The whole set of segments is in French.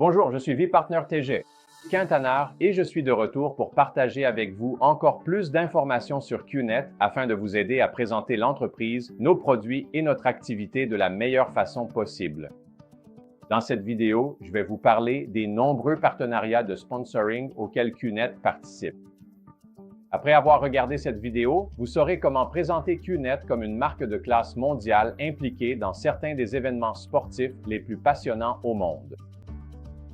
Bonjour, je suis V-Partner TG, Quintanar, et je suis de retour pour partager avec vous encore plus d'informations sur QNET afin de vous aider à présenter l'entreprise, nos produits et notre activité de la meilleure façon possible. Dans cette vidéo, je vais vous parler des nombreux partenariats de sponsoring auxquels QNET participe. Après avoir regardé cette vidéo, vous saurez comment présenter QNET comme une marque de classe mondiale impliquée dans certains des événements sportifs les plus passionnants au monde.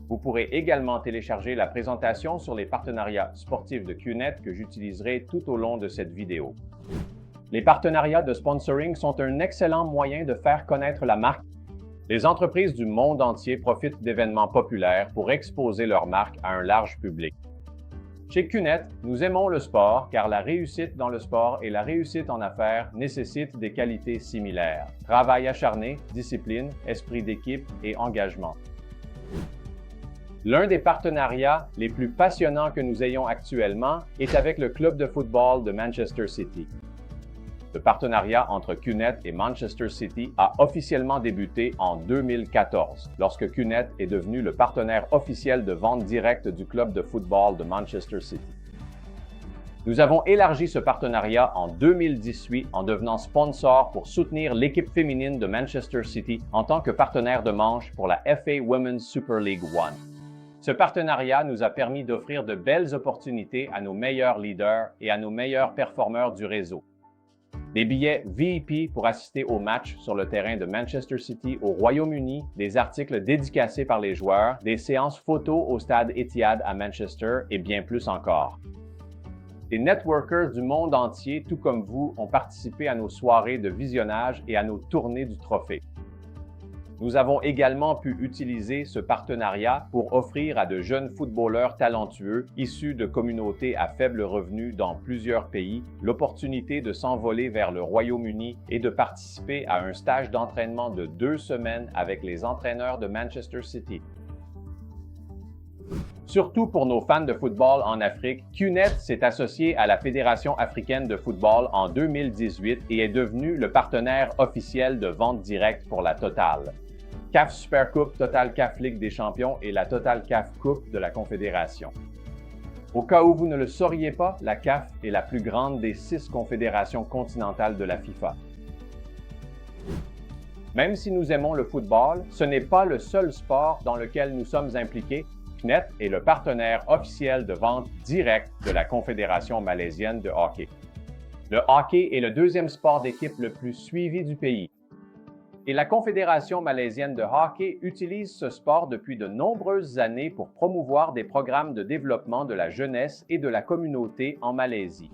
Vous pourrez également télécharger la présentation sur les partenariats sportifs de QNET que j'utiliserai tout au long de cette vidéo. Les partenariats de sponsoring sont un excellent moyen de faire connaître la marque. Les entreprises du monde entier profitent d'événements populaires pour exposer leur marque à un large public. Chez QNET, nous aimons le sport car la réussite dans le sport et la réussite en affaires nécessitent des qualités similaires: travail acharné, discipline, esprit d'équipe et engagement. L'un des partenariats les plus passionnants que nous ayons actuellement est avec le club de football de Manchester City. Le partenariat entre QNET et Manchester City a officiellement débuté en 2014, lorsque QNET est devenu le partenaire officiel de vente directe du club de football de Manchester City. Nous avons élargi ce partenariat en 2018 en devenant sponsor pour soutenir l'équipe féminine de Manchester City en tant que partenaire de manche pour la FA Women's Super League One. Ce partenariat nous a permis d'offrir de belles opportunités à nos meilleurs leaders et à nos meilleurs performeurs du réseau. Des billets VIP pour assister aux matchs sur le terrain de Manchester City au Royaume-Uni, des articles dédicacés par les joueurs, des séances photos au stade Etihad à Manchester et bien plus encore. Des networkers du monde entier, tout comme vous, ont participé à nos soirées de visionnage et à nos tournées du trophée. Nous avons également pu utiliser ce partenariat pour offrir à de jeunes footballeurs talentueux issus de communautés à faible revenu dans plusieurs pays l'opportunité de s'envoler vers le Royaume-Uni et de participer à un stage d'entraînement de 2 semaines avec les entraîneurs de Manchester City. Surtout pour nos fans de football en Afrique, QNET s'est associé à la Fédération africaine de football en 2018 et est devenu le partenaire officiel de vente directe pour la Total. CAF Super Coupe, Total CAF Ligue des Champions et la Total CAF Coupe de la Confédération. Au cas où vous ne le sauriez pas, la CAF est la plus grande des 6 confédérations continentales de la FIFA. Même si nous aimons le football, ce n'est pas le seul sport dans lequel nous sommes impliqués. QNET est le partenaire officiel de vente directe de la Confédération malaisienne de hockey. Le hockey est le 2e sport d'équipe le plus suivi du pays. Et la Confédération malaisienne de hockey utilise ce sport depuis de nombreuses années pour promouvoir des programmes de développement de la jeunesse et de la communauté en Malaisie.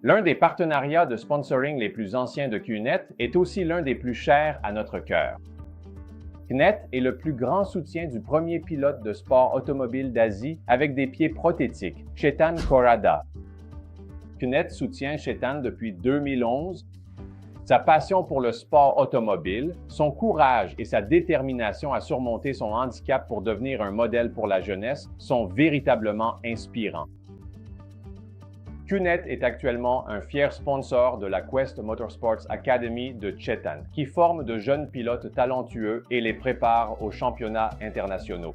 L'un des partenariats de sponsoring les plus anciens de QNET est aussi l'un des plus chers à notre cœur. QNET est le plus grand soutien du premier pilote de sport automobile d'Asie avec des pieds prothétiques, Chetan Korada. QNET soutient Chetan depuis 2011. Sa passion pour le sport automobile, son courage et sa détermination à surmonter son handicap pour devenir un modèle pour la jeunesse sont véritablement inspirants. QNET est actuellement un fier sponsor de la Quest Motorsports Academy de Chetan, qui forme de jeunes pilotes talentueux et les prépare aux championnats internationaux.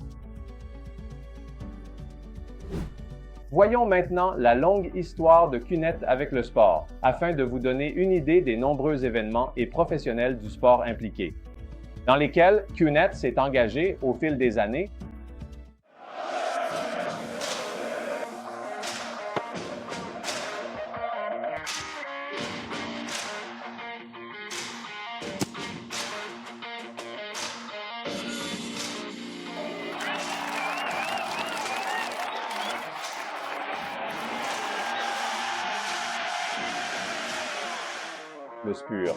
Voyons maintenant la longue histoire de QNET avec le sport, afin de vous donner une idée des nombreux événements et professionnels du sport impliqués, dans lesquels QNET s'est engagé au fil des années. Le SPUR.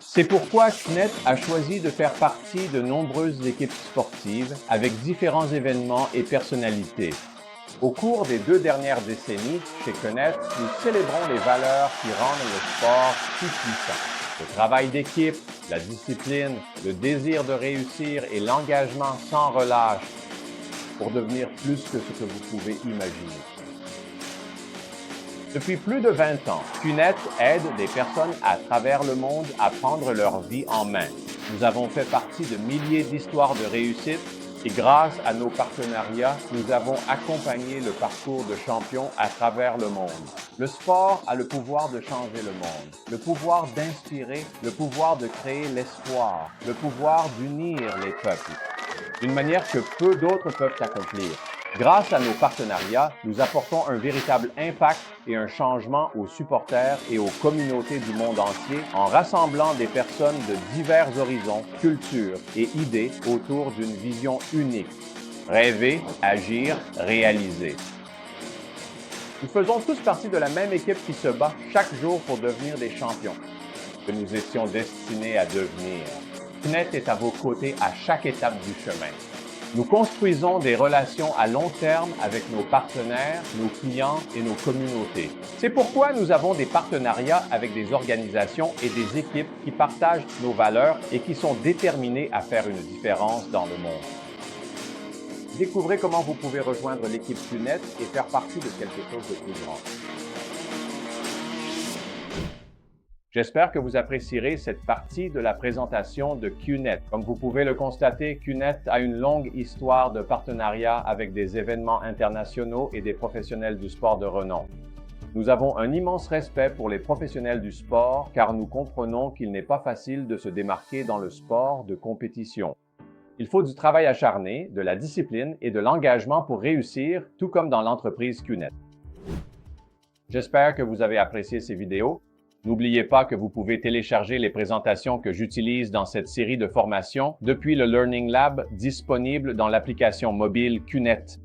C'est pourquoi QNET a choisi de faire partie de nombreuses équipes sportives avec différents événements et personnalités. Au cours des 2 dernières décennies, chez QNET, nous célébrons les valeurs qui rendent le sport si puissant. Le travail d'équipe, la discipline, le désir de réussir et l'engagement sans relâche pour devenir plus que ce que vous pouvez imaginer. Depuis plus de 20 ans, QNET aide des personnes à travers le monde à prendre leur vie en main. Nous avons fait partie de milliers d'histoires de réussite et grâce à nos partenariats, nous avons accompagné le parcours de champions à travers le monde. Le sport a le pouvoir de changer le monde, le pouvoir d'inspirer, le pouvoir de créer l'espoir, le pouvoir d'unir les peuples, d'une manière que peu d'autres peuvent accomplir. Grâce à nos partenariats, nous apportons un véritable impact et un changement aux supporters et aux communautés du monde entier en rassemblant des personnes de divers horizons, cultures et idées autour d'une vision unique. Rêver, agir, réaliser. Nous faisons tous partie de la même équipe qui se bat chaque jour pour devenir des champions que nous étions destinés à devenir. CUNET est à vos côtés à chaque étape du chemin. Nous construisons des relations à long terme avec nos partenaires, nos clients et nos communautés. C'est pourquoi nous avons des partenariats avec des organisations et des équipes qui partagent nos valeurs et qui sont déterminées à faire une différence dans le monde. Découvrez comment vous pouvez rejoindre l'équipe CUNET et faire partie de quelque chose de plus grand. J'espère que vous apprécierez cette partie de la présentation de CUNET. Comme vous pouvez le constater, CUNET a une longue histoire de partenariat avec des événements internationaux et des professionnels du sport de renom. Nous avons un immense respect pour les professionnels du sport car nous comprenons qu'il n'est pas facile de se démarquer dans le sport de compétition. Il faut du travail acharné, de la discipline et de l'engagement pour réussir, tout comme dans l'entreprise CUNET. J'espère que vous avez apprécié ces vidéos. N'oubliez pas que vous pouvez télécharger les présentations que j'utilise dans cette série de formations depuis le Learning Lab disponible dans l'application mobile CUNET.